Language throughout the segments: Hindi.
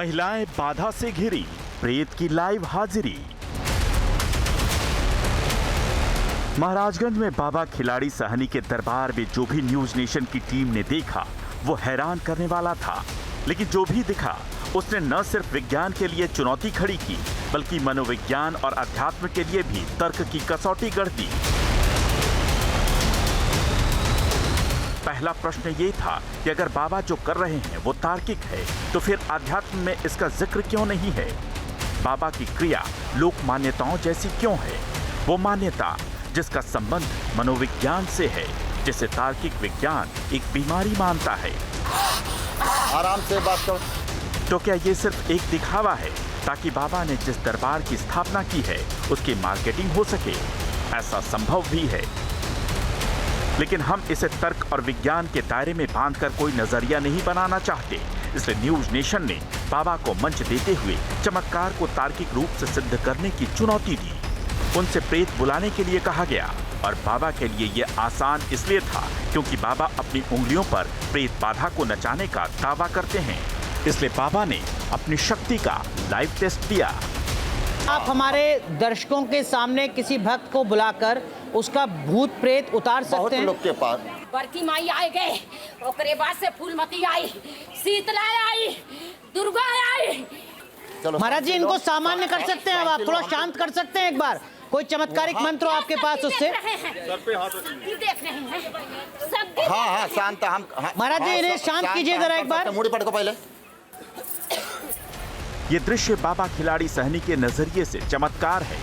महिलाएं बाधा से घिरी, प्रेत की लाइव हाजिरी। महाराजगंज में बाबा खिलाड़ी साहनी के दरबार में जो भी न्यूज नेशन की टीम ने देखा वो हैरान करने वाला था। लेकिन जो भी दिखा उसने न सिर्फ विज्ञान के लिए चुनौती खड़ी की बल्कि मनोविज्ञान और अध्यात्म के लिए भी तर्क की कसौटी गढ़ दी। पहला प्रश्न ये था कि अगर बाबा जो कर रहे हैं वो तार्किक है तो फिर अध्यात्म में इसका जिक्र क्यों नहीं है? बाबा की क्रिया लोक मान्यताओं जैसी क्यों है? वो मान्यता जिसका संबंध मनोविज्ञान से है, जिसे तार्किक विज्ञान एक बीमारी मानता है। आराम से बात करो। तो क्या ये सिर्फ एक दिखावा है ताकि बाबा ने जिस दरबार की स्थापना की है उसकी मार्केटिंग हो सके? ऐसा संभव भी है, लेकिन हम इसे तर्क और विज्ञान के दायरे में बांधकर कोई नजरिया नहीं बनाना चाहते। इसलिए न्यूज नेशन ने बाबा को मंच देते हुए चमत्कार को तार्किक रूप से सिद्ध करने की चुनौती दी। उनसे प्रेत बुलाने के लिए कहा गया और बाबा के लिए यह आसान इसलिए था क्योंकि बाबा अपनी उंगलियों पर प्रेत बाधा को नचाने का दावा करते हैं। इसलिए बाबा ने अपनी शक्ति का लाइव टेस्ट दिया। आप हमारे दर्शकों के सामने किसी भक्त को बुलाकर उसका भूत प्रेत उतार सकते हैं? लोग के पास बड़की माई आए गए, ओकरे बाद से फूलमती आई, शीतला आई, दुर्गा आई। महाराज जी, इनको सामान्य कर सकते हैं? अब आप थोड़ा शांत कर सकते हैं? एक बार कोई चमत्कारिक मंत्र हो आपके पास उससे? देख रहे हैं। हाँ शांत। हम महाराज जी, इन्हें शांत कीजिए जरा एक बार। मुड़ी पटको पहले। ये दृश्य बाबा खिलाड़ी साहनी के नजरिए से चमत्कार है,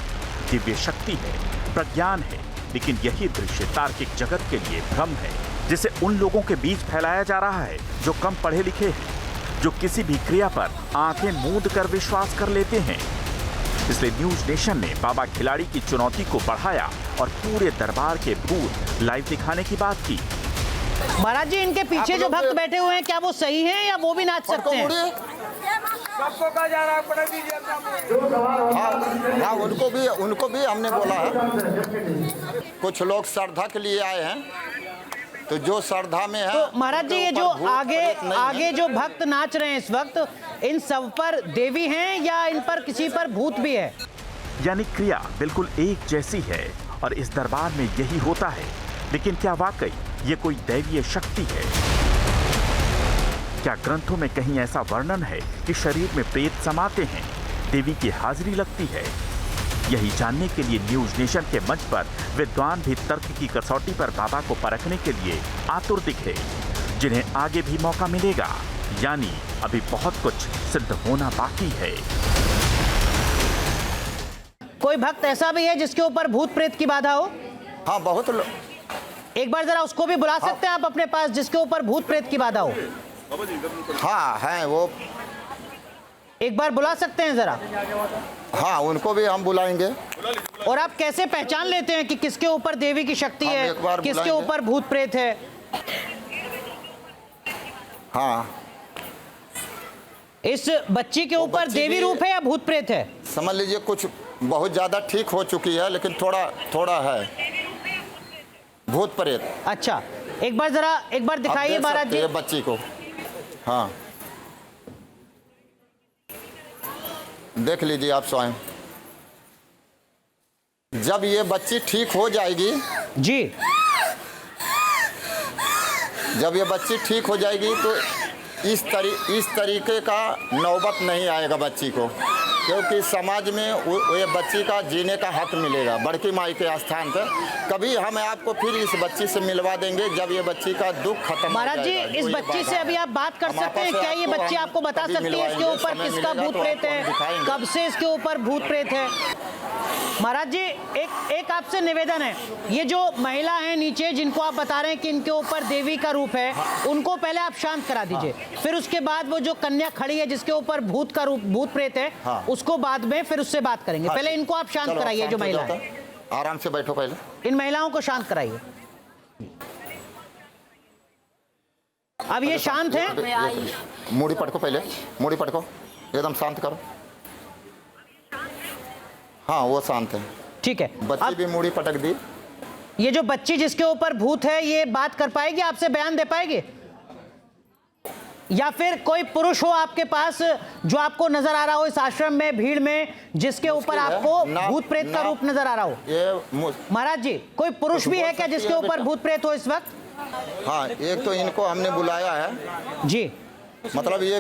दिव्य शक्ति है, प्रज्ञान है, लेकिन यही दृश्य तार्किक जगत के लिए भ्रम है, जिसे उन लोगों के बीच फैलाया जा रहा है जो कम पढ़े लिखे हैं, जो किसी भी क्रिया पर आंखें मूंद कर विश्वास कर लेते हैं। इसलिए न्यूज नेशन ने बाबा खिलाड़ी की चुनौती को बढ़ाया और पूरे दरबार के भूत लाइव दिखाने की बात की। महाराज जी, इनके पीछे जो भक्त बैठे हुए हैं क्या वो सही हैं या वो भी नाच सकते हैं? सबको कहा जा रहा है। हाँ, उनको भी हमने बोला है। कुछ लोग श्रद्धा के लिए आए हैं, तो जो श्रद्धा में है। तो महाराज जी, ये जो आगे जो भक्त नाच रहे हैं इस वक्त, इन सब पर देवी हैं या इन पर किसी पर भूत भी है? यानी क्रिया बिल्कुल एक जैसी है और इस दरबार में यही होता है, लेकिन क्या वाकई ये कोई दैवीय शक्ति है? क्या ग्रंथों में कहीं ऐसा वर्णन है कि शरीर में प्रेत समाते हैं, देवी की हाजिरी लगती है? यही जानने के लिए न्यूज नेशन के मंच पर विद्वान भी तर्क की कसौटी पर बाबा को परखने के लिए आतुर दिखे, जिन्हें आगे भी मौका मिलेगा। यानी अभी बहुत कुछ सिद्ध होना बाकी है। कोई भक्त ऐसा भी है जिसके ऊपर भूत प्रेत की बाधा हो? हाँ, बहुत लोग। एक बार जरा उसको भी बुला सकते हैं आप अपने पास जिसके ऊपर भूत प्रेत की बाधा हो? हाँ है वो। एक बार बुला सकते हैं जरा? हाँ, उनको भी हम बुलाएंगे। और आप कैसे पहचान लेते हैं कि किसके ऊपर देवी की शक्ति है, किसके ऊपर भूत प्रेत है? हाँ, इस बच्ची के ऊपर देवी रूप है या भूत प्रेत है? समझ लीजिए कुछ बहुत ज्यादा ठीक हो चुकी है, लेकिन थोड़ा है भूत प्रेत। अच्छा, एक बार दिखाइए महाराज जी बच्ची को। हाँ, देख लीजिए आप स्वयं। जब ये बच्ची ठीक हो जाएगी जी, जब ये बच्ची ठीक हो जाएगी तो इस तरीके का नौबत नहीं आएगा बच्ची को, क्योंकि समाज में ये बच्ची का जीने का हक मिलेगा बड़की माई के स्थान पर। कभी हम आपको फिर इस बच्ची से मिलवा देंगे जब ये बच्ची का दुख खत्म हो महाराज जी, इस बच्ची से अभी आप बात कर सकते हैं? क्या ये बच्ची आपको बता सकती है इसके ऊपर किसका भूत प्रेत है, कब से इसके ऊपर भूत प्रेत है? महाराज जी, एक आपसे निवेदन है, ये जो महिला है नीचे जिनको आप बता रहे हैं कि इनके ऊपर देवी का रूप है, उनको पहले आप शांत करा दीजिए। फिर उसके बाद वो जो कन्या खड़ी है जिसके ऊपर भूत का रूप, भूत प्रेत है, उसको बाद में फिर उससे बात करेंगे। पहले इनको आप शांत कराइए। जो महिला है, आराम से बैठो, पहले इन महिलाओं को शांत कराइए। अब ये शांत है? मुड़ी पटको, पहले मुड़ी पटको, एकदम शांत करो। हाँ, वो शांत है। ठीक है, बच्ची भी मुड़ी पटक दी। ये जो बच्ची जिसके ऊपर भूत है ये बात कर पाएगी, आपसे बयान दे पाएगी? या फिर कोई पुरुष हो आपके पास जो आपको नजर आ रहा हो इस आश्रम में भीड़ में, जिसके ऊपर आपको भूत प्रेत का रूप नजर आ रहा हो? ये महाराज जी, कोई पुरुष भी है क्या जिसके ऊपर भूत प्रेत हो इस वक्त? हाँ, एक तो इनको हमने बुलाया है जी, मतलब ये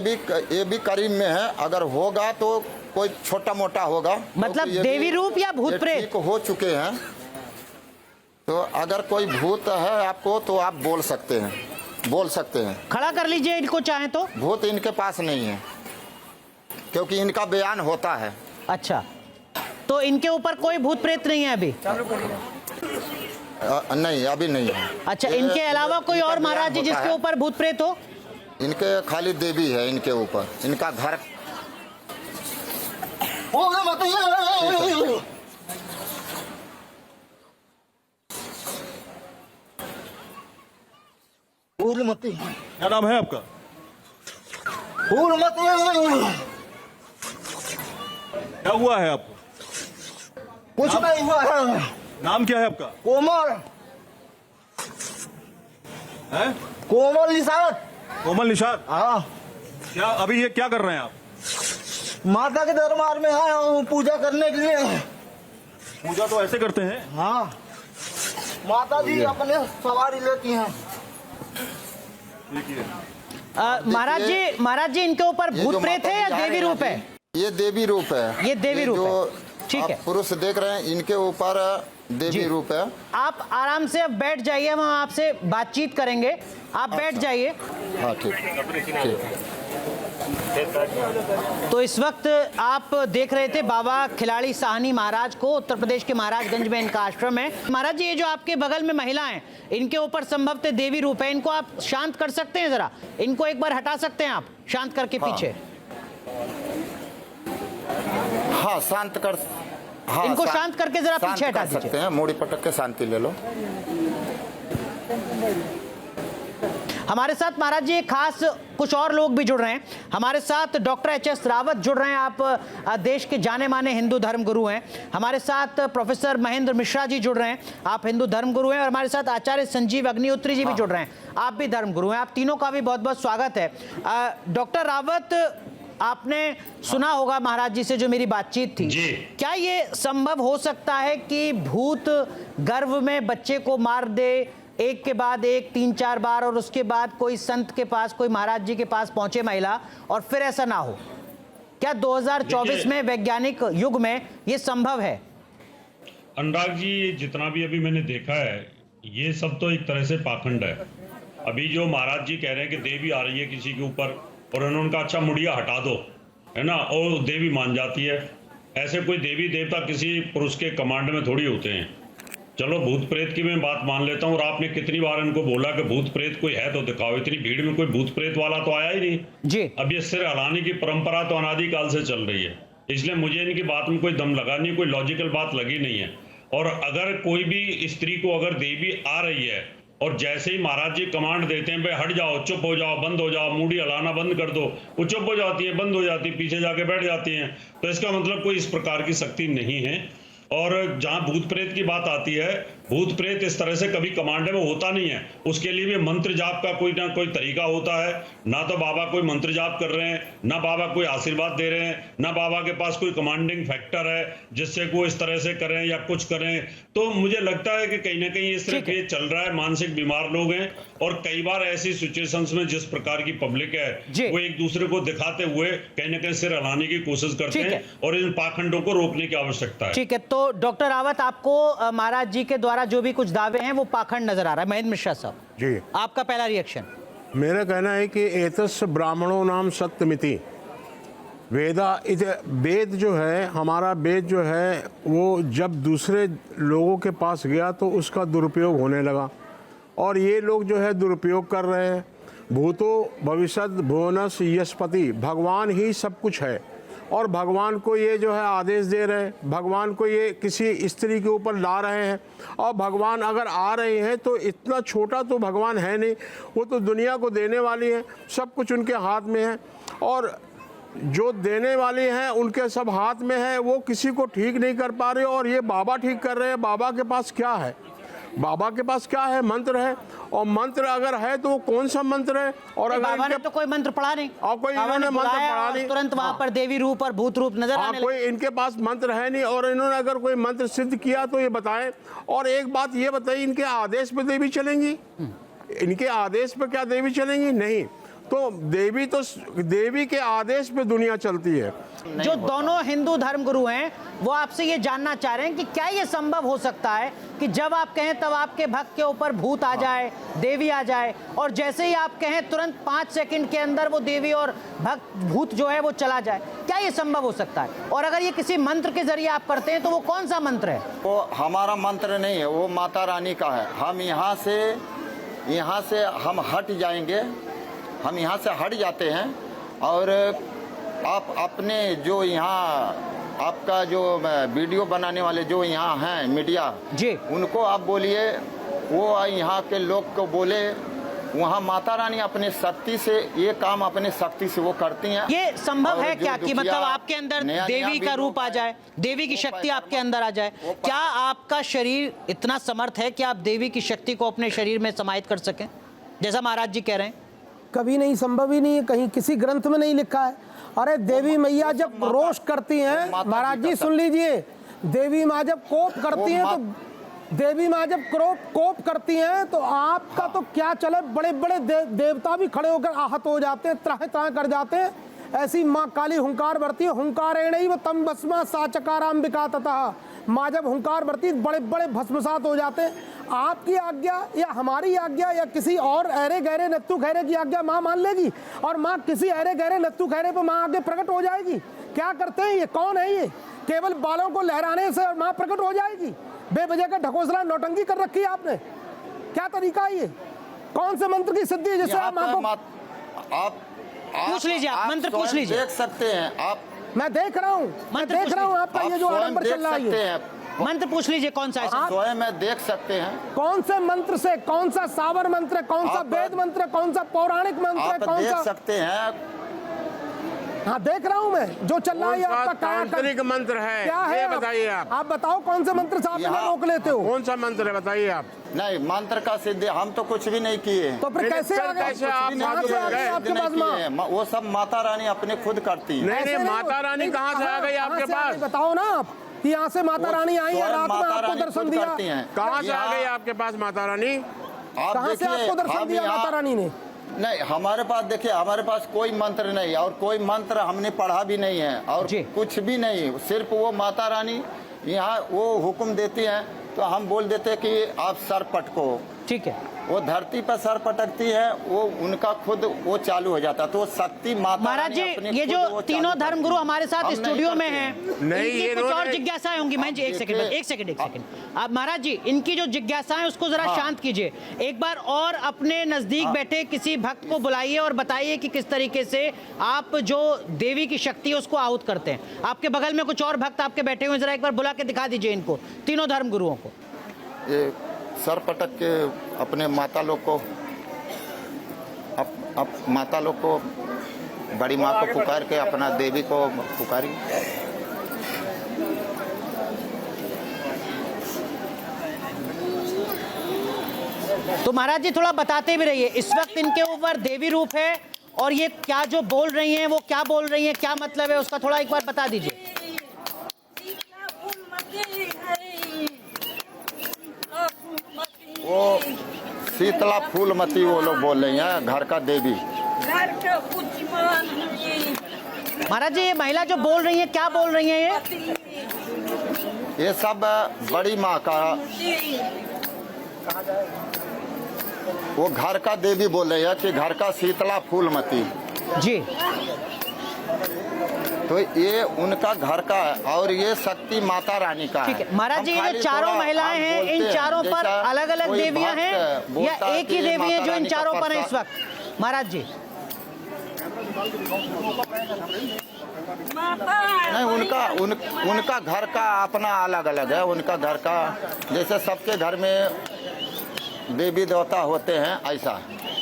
भी करीब में है, अगर होगा तो कोई छोटा मोटा होगा, मतलब क्योंकि ये देवी भी- रूप या भूत ये प्रेत? ठीक हो चुके हैं, तो अगर कोई भूत है आपको तो आप बोल सकते हैं। खड़ा कर लीजिए इनको चाहें तो। भूत इनके पास नहीं है, क्योंकि इनका बयान होता है। अच्छा, तो इनके ऊपर कोई भूत प्रेत नहीं है अभी? नहीं, अभी नहीं है। अच्छा, ये- इनके अलावा कोई इनका और महाराज जी बयान होता जिसके है। ऊपर भूत प्रेत हो? इनके खाली देवी है इनके ऊपर, इनका घर क्या नाम है आपका? क्या हुआ है आपको? कुछ नहीं हुआ है। नाम क्या है आपका? कोमल है कोमल निषाद। कोमल निषाद। हाँ, क्या अभी ये क्या कर रहे हैं आप? माता के दरबार में आया हूँ पूजा करने के लिए। पूजा तो ऐसे करते हैं। हाँ, माता जी अपने सवारी लेती हैं। देखिए, महाराज जी इनके ऊपर ये भूत जो प्रेत माता है जी या जा रहे देवी हैं रूप है? ये देवी रूप है। ये देवी रूप जो है। ठीक आप है। पुरुष देख रहे हैं इनके ऊपर देवी रूप है। आप आराम से अब बैठ जाइए, हम आपसे बातचीत करेंगे। आप बैठ जाइए। हाँ, ठीक। तो इस वक्त आप देख रहे थे बाबा खिलाड़ी साहनी महाराज को, उत्तर प्रदेश के महाराजगंज में इनका आश्रम है। महाराज जी, ये जो आपके बगल में महिला हैं, इनके ऊपर संभवतः देवी रूप है, इनको आप शांत कर सकते हैं? जरा इनको एक बार हटा सकते हैं आप, शांत करके पीछे? हाँ, शांत कर। हाँ, इनको शांत करके जरा शांत पीछे हटा कर सकते दीजिए। हैं। मूड़ी पटक के शांति ले लो। हमारे साथ महाराज जी खास कुछ और लोग भी जुड़ रहे हैं। हमारे साथ डॉक्टर एच.एस. रावत जुड़ रहे हैं। आप देश के जाने माने हिंदू धर्म गुरु हैं। हमारे साथ प्रोफेसर महेंद्र मिश्रा जी जुड़ रहे हैं, आप हिंदू धर्म गुरु हैं। और हमारे साथ आचार्य संजीव अग्निहोत्री जी भी जुड़ रहे हैं, आप भी धर्म गुरु हैं। आप तीनों का भी बहुत बहुत स्वागत है। डॉक्टर रावत, आपने सुना होगा महाराज जी से जो मेरी बातचीत थी, क्या ये संभव हो सकता है कि भूत गर्भ में बच्चे को मार दे, एक के बाद एक 3-4 बार, और उसके बाद कोई संत के पास, कोई महाराज जी के पास पहुंचे महिला, और फिर ऐसा ना हो? क्या 2024 में वैज्ञानिक युग में ये संभव है? अनुराग जी, जितना भी अभी मैंने देखा है, ये सब तो एक तरह से पाखंड है। अभी जो महाराज जी कह रहे हैं कि देवी आ रही है किसी के ऊपर, और उन्होंने कहा अच्छा मुड़िया हटा दो, है ना, और देवी मान जाती है। ऐसे कोई देवी देवता किसी पुरुष के कमांड में थोड़ी होते हैं। चलो, भूत प्रेत की मैं बात मान लेता हूँ, और आपने कितनी बार इनको बोला कि भूत प्रेत कोई है तो दिखाओ। इतनी भीड़ में कोई भूत प्रेत वाला तो आया ही नहीं जी। अब ये सिर हिलाने की परंपरा तो अनादिकाल से चल रही है, इसलिए मुझे इनकी बात में कोई दम लगा नहीं, कोई लॉजिकल बात लगी नहीं है। और अगर कोई भी स्त्री को अगर देवी आ रही है, और जैसे ही महाराज जी कमांड देते हैं भाई हट जाओ, चुप हो जाओ, बंद हो जाओ, मूड़ी हलाना बंद कर दो, वो चुप हो जाती है, बंद हो जाती है, पीछे जाके बैठ जाती हैं, तो इसका मतलब कोई इस प्रकार की शक्ति नहीं है। और जहां भूत प्रेत की बात आती है, भूत प्रेत इस तरह से कभी कमांड में होता नहीं है। उसके लिए भी मंत्र जाप का कोई ना कोई तरीका होता है। ना तो बाबा कोई मंत्र जाप कर रहे हैं, ना बाबा कोई आशीर्वाद दे रहे हैं, ना बाबा के पास कोई कमांडिंग फैक्टर है जिससे वो इस तरह से करें या कुछ करें। तो मुझे लगता है कि कहीं ना कहीं इस तरह के चल रहा है, मानसिक बीमार लोग हैं। और कई बार ऐसी सिचुएशंस में जिस प्रकार की पब्लिक है, वो एक दूसरे को दिखाते हुए कहीं ना कहीं सिर हिलाने की कोशिश करते हैं, और इन पाखंडों को रोकने की आवश्यकता है। ठीक है, तो डॉक्टर रावत, आपको महाराज जी के द्वारा जो भी कुछ दावे हैं वो पाखंड नजर आ रहा है। महेंद्र मिश्रा साहब जी, आपका पहला रिएक्शन? मेरा कहना है कि एतस्य ब्राह्मणों नाम सत्यमिति वेद जो है, हमारा वेद जो है, वो जब दूसरे लोगों के पास गया तो उसका दुरुपयोग होने लगा, और ये लोग जो है दुरुपयोग कर रहे हैं। भूतो भविष्यत भुवनस यशपति, भगवान ही सब कुछ है, और भगवान को ये जो है आदेश दे रहे हैं, भगवान को ये किसी स्त्री के ऊपर ला रहे हैं। और भगवान अगर आ रहे हैं तो इतना छोटा तो भगवान है नहीं, वो तो दुनिया को देने वाली है, सब कुछ उनके हाथ में है, और जो देने वाले हैं उनके सब हाथ में है, वो किसी को ठीक नहीं कर पा रहे, और ये बाबा ठीक कर रहे हैं। बाबा के पास क्या है? बाबा के पास क्या है? मंत्र है। और मंत्र अगर है तो वो कौन सा मंत्र है? और अगर बाबा ने तो कोई मंत्र पढ़ा नहीं, और कोई बाबा ने इन्होंने मंत्र बुलाया पढ़ा और नहीं। तुरंत वहां पर देवी रूप और भूत रूप नजर आने कोई लगे। इनके पास मंत्र है नहीं, और इन्होंने अगर कोई मंत्र सिद्ध किया तो ये बताएं। और एक बात ये बताइए, इनके आदेश पे देवी चलेंगी? इनके आदेश पे क्या देवी चलेंगी? नहीं। तो देवी के आदेश पे दुनिया चलती है। जो दोनों हिंदू धर्म गुरु हैं वो आपसे ये जानना चाह रहे हैं कि क्या ये संभव हो सकता है कि जब आप कहें तब आपके भक्त के ऊपर भूत आ जाए, देवी आ जाए, और जैसे ही आप कहें तुरंत 5 सेकंड के अंदर वो देवी और भूत जो है वो चला जाए? क्या ये संभव हो सकता है? और अगर ये किसी मंत्र के जरिए आप करते हैं तो वो कौन सा मंत्र है? वो हमारा मंत्र नहीं है, वो माता रानी का है। हम यहाँ से हम हट जाएंगे, हम यहाँ से हट जाते हैं। और आप अपने जो यहाँ आपका जो वीडियो बनाने वाले जो यहाँ हैं मीडिया जी, उनको आप बोलिए, वो यहाँ के लोग को बोले, वहाँ माता रानी अपने शक्ति से ये काम अपने शक्ति से वो करती हैं। ये संभव और है जो क्या कि मतलब दुखिया आपके अंदर नया देवी का वीडियो रूप आ जाए, देवी की शक्ति आपके अंदर आ जाए? क्या आपका शरीर इतना समर्थ है कि आप देवी की शक्ति को अपने शरीर में समाहित कर सकें, जैसा महाराज जी कह रहे हैं? कभी नहीं, संभव ही नहीं है, कहीं किसी ग्रंथ में नहीं लिखा है। अरे देवी मैया जब रोष करती हैं, महाराज जी सुन लीजिए, देवी माँ जब कोप करती हैं तो देवी माँ जब कोप करती हैं तो आपका तो क्या चले, बड़े बड़े देवता भी खड़े होकर आहत हो जाते हैं, त्राह त्राह कर जाते हैं। ऐसी माँ काली हुंकार भरती है, हुंकारेणैव तम भस्मा सा चकारांबिका ततः। माँ जब हुंकार भरती है बड़े बड़े भस्मसात हो जाते हैं। आपकी आज्ञा या हमारी आज्ञा या किसी और अरे गहरे नत्थु खैरे की आज्ञा माँ मान लेगी, और माँ किसी अरे गहरे नत्थु खैरे पर माँ आगे प्रकट हो जाएगी? क्या करते हैं ये? कौन है ये? केवल बालों को लहराने से माँ प्रकट हो जाएगी? बेवजह का ढकोसला नौटंकी कर रखी है आपने। क्या तरीका है ये? कौन से मंत्र की सिद्धि है जिससे आप माँ को? आप पूछ लीजिए, आप मंत्र पूछ लीजिए। देख सकते हैं आप। मैं देख रहा हूँ, मैं देख रहा हूँ आपका ये जो आडंबर चल रहा है। मंत्र पूछ लीजिए कौन सा है? स्वयं में देख सकते हैं कौन से मंत्र से, कौन सा सावर मंत्र, कौन सा वेद मंत्र, कौन सा पौराणिक मंत्र, आप कौन देख सा? सकते हैं। हाँ देख रहा हूँ मैं, जो चल रहा है आपका तांत्रिक मंत्र है, क्या है? ये बताइए आप बताओ कौन से मंत्र से आप मुझे रोक लेते हो? कौन सा मंत्र है बताइए आप? नहीं, मंत्र का सिद्धि हम तो कुछ भी नहीं किए। तो फिर कैसे आ गए? कैसे आप आपके पास माँ? वो सब माता रानी अपने खुद करती है। नहीं, माता रानी कहाँ से आ गई आपके पास? बताओ ना आप, यहाँ से माता रानी आई है, रात में आपको दर्शन दिया। कहाँ से आ गई आपके पास माता रानी? कहाँ से आपको दर्शन दिया माता रानी ने? नहीं, हमारे पास देखिए, हमारे पास कोई मंत्र नहीं, और कोई मंत्र हमने पढ़ा भी नहीं है, और कुछ भी नहीं। सिर्फ वो माता रानी यहाँ वो हुक्म देती हैं तो हम बोल देते हैं कि आप सर पटको। ठीक है, वो धरती पर सर पटकती है, वो उनका खुद वो चालू हो जाता है। तो शक्ति माता महाराज जी, ये जो तीनों धर्म गुरु हमारे साथ स्टूडियो में हैं, इनकी कुछ और जिज्ञासाएं होंगी। मैं एक सेकंड आप महाराज जी, इनकी जो जिज्ञासाएं उसको जरा शांत कीजिए। एक बार और अपने नजदीक बैठे किसी भक्त को बुलाइए और बताइए कि किस तरीके से आप जो देवी की शक्ति है उसको आहूत करते हैं। आपके बगल में कुछ और भक्त आपके बैठे हुए, जरा एक बार बुला के दिखा दीजिए इनको, तीनों धर्म गुरुओं को। सर पटक के अपने माता लोग को, माता लोग को, बड़ी माँ को पुकार के अपना देवी को पुकारी। तो महाराज जी थोड़ा बताते भी रहिए, इस वक्त इनके ऊपर देवी रूप है और ये क्या जो बोल रही हैं वो क्या बोल रही हैं, क्या मतलब है उसका थोड़ा एक बार बता दीजिए। वो शीतला फूलमती वो लोग बोल रही हैं, घर का देवी। महाराज जी, ये महिला जो बोल रही है क्या बोल रही है? ये सब बड़ी माँ का, वो घर का देवी बोल रही है कि घर का शीतला फूलमती जी। तो ये उनका घर का है, और ये शक्ति माता रानी का है। ठीक है महाराज जी, ये जो चारों महिलाएं हैं, इन चारों पर अलग अलग देवियां हैं या एक ही देवी है जो इन चारों पर है इस वक्त? महाराज जी नहीं, उनका घर का अपना अलग अलग है। उनका घर का जैसे सबके घर में देवी देवता होते हैं ऐसा।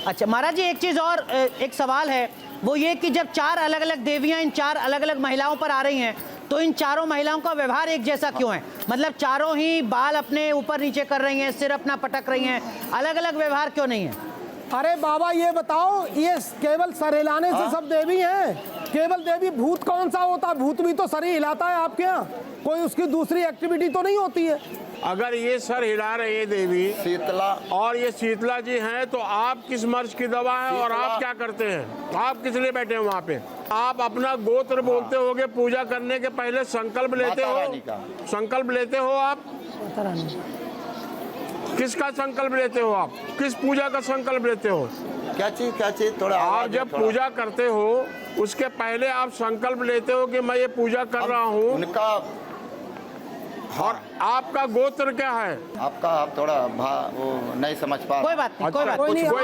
अच्छा महाराज जी, एक चीज और, एक सवाल है, वो ये कि जब 4 अलग अलग देवियां इन 4 अलग अलग महिलाओं पर आ रही हैं तो इन चारों महिलाओं का व्यवहार एक जैसा क्यों है? मतलब चारों ही बाल अपने ऊपर नीचे कर रही हैं, सिर अपना पटक रही हैं, अलग अलग व्यवहार क्यों नहीं है? अरे बाबा ये बताओ, ये केवल सर हिलाने से सब देवी हैं? केवल देवी भूत कौन सा होता? भूत भी तो सर ही हिलाता है आपके यहाँ, कोई उसकी दूसरी एक्टिविटी तो नहीं होती है। अगर ये सर हिला रहे हैं देवी शीतला और ये शीतला जी हैं, तो आप किस मर्ज की दवा है और आप क्या करते हैं? आप किस लिए बैठे हैं वहाँ पे? आप अपना गोत्र बोलते होगे, पूजा करने के पहले संकल्प लेते माता रानी हो, का। संकल्प लेते हो आप? किसका संकल्प लेते हो आप? किस पूजा का संकल्प लेते हो? क्या चीज थोड़ा आप आवाज जब थोड़ा। पूजा करते हो उसके पहले आप संकल्प लेते हो कि मैं ये पूजा कर रहा हूँ, उनका और आपका गोत्र क्या है? आपका आप थोड़ा वो नहीं समझ पा कोई बात नहीं, कोई बात कोई नहीं। नहीं,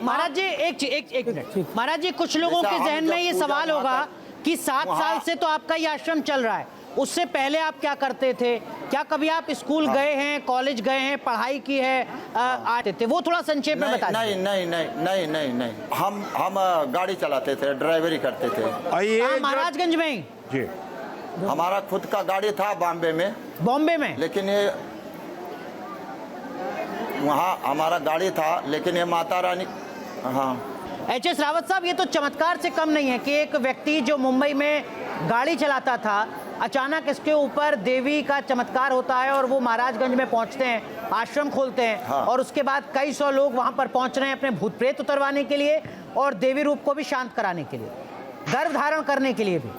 महाराज जी एक मिनट। महाराज जी, कुछ लोगों जैसा के हम जहन जब में ये पूजा सवाल वहाँ होगा पर- कि 7 वहाँ- साल से तो आपका ये आश्रम चल रहा है, उससे पहले आप क्या करते थे? क्या कभी आप स्कूल गए हैं, कॉलेज गए हैं, पढ़ाई की है, आते थे? वो थोड़ा संक्षेप में बता दीजिए। नहीं। हम गाड़ी चलाते थे, ड्राइवरी करते थे। कहाँ, महाराजगंज में ही? जी, हमारा खुद का गाड़ी था बॉम्बे में, बॉम्बे में? लेकिन ये वहाँ हमारा गाड़ी था, लेकिन ये माता रानी। हाँ, एच.एस. रावत साहब, ये तो चमत्कार से कम नहीं है कि एक व्यक्ति जो मुंबई में गाड़ी चलाता था, अचानक इसके ऊपर देवी का चमत्कार होता है और वो महाराजगंज में पहुंचते हैं, आश्रम खोलते हैं। हाँ। और उसके बाद कई सौ लोग वहां पर पहुंच रहे हैं अपने भूत प्रेत उतरवाने के लिए और देवी रूप को भी शांत कराने के लिए, गर्भ धारण करने के लिए भी।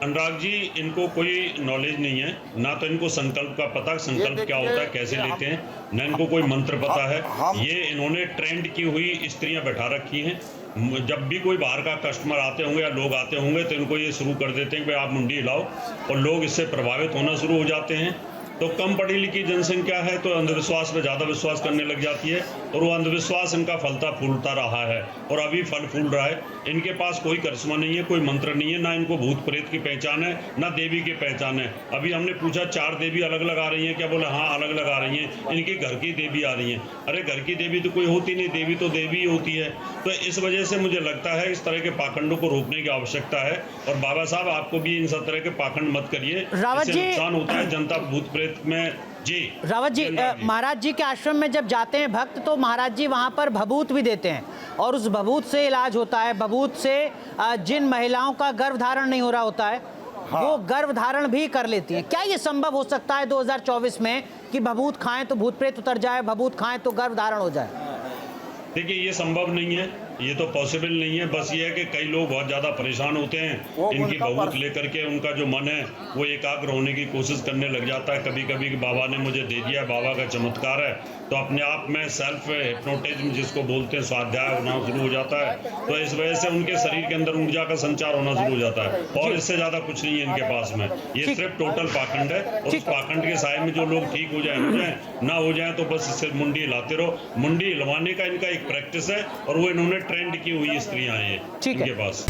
अनुराग जी, इनको कोई नॉलेज नहीं है, ना तो इनको संकल्प का पता, संकल्प क्या होता है, कैसे लेते हैं, ना इनको कोई मंत्र पता है। ये इन्होंने ट्रेंड की हुई स्त्रियां बैठा रखी हैं। जब भी कोई बाहर का कस्टमर आते होंगे या लोग आते होंगे तो इनको ये शुरू कर देते हैं कि भाई आप मुंडी हिलाओ, और लोग इससे प्रभावित होना शुरू हो जाते हैं। तो कम पढ़ी लिखी जनसंख्या है तो अंधविश्वास में ज़्यादा विश्वास करने लग जाती है, और वो अंधविश्वास इनका फलता फूलता रहा है और अभी फल फूल रहा है। इनके पास कोई करिश्मा नहीं है, कोई मंत्र नहीं है, ना इनको भूत प्रेत की पहचान है, ना देवी की पहचान है। अभी हमने पूछा 4 देवी अलग अलग आ रही हैं क्या? बोले हाँ अलग अलग आ रही हैं, इनके घर की देवी आ रही हैं। अरे घर की देवी तो कोई होती नहीं, देवी तो देवी ही होती है। तो इस वजह से मुझे लगता है इस तरह के पाखंडों को रोकने की आवश्यकता है। और बाबा साहब, आपको भी इन सब तरह के पाखंड मत करिए, रावत इससे जी- नुकसान होता है जनता भूत प्रेत में। जी रावत जी, महाराज जी के आश्रम में जब जाते हैं भक्त तो महाराज जी वहाँ पर भभूत भी देते हैं और उस भभूत से इलाज होता है। भभूत से जिन महिलाओं का गर्भ धारण नहीं हो रहा होता है, वो गर्भ धारण भी कर लेती हैं। क्या ये संभव हो सकता है 2024 में कि भभूत खाएं तो भूत प्रेत उतर जाए, भभूत खाएं तो गर्भ धारण हो जाए? देखिए, ये संभव नहीं है, ये तो पॉसिबल नहीं है। बस ये है कि कई लोग बहुत ज़्यादा परेशान होते हैं, इनकी भभूत लेकर के उनका जो मन है वो एकाग्र होने की कोशिश करने लग जाता है। कभी कभी कि बाबा ने मुझे दे दिया, बाबा का चमत्कार है, तो अपने आप में सेल्फ हिप्नोटिज्म जिसको बोलते हैं, स्वाध्याय होना शुरू हो जाता है। तो इस वजह से उनके शरीर के अंदर ऊर्जा का संचार होना शुरू हो जाता है, और इससे ज़्यादा कुछ नहीं है इनके पास में। ये सिर्फ टोटल पाखंड है, और उस पाखंड के साय में जो लोग ठीक हो जाए, ना हो जाए तो बस इससे मुंडी हिलाते रहो। मुंडी हिलवाने का इनका एक प्रैक्टिस है, और वो इन्होंने ट्रेंड की हुई स्त्रियां हैं ठीक है। इनके पास।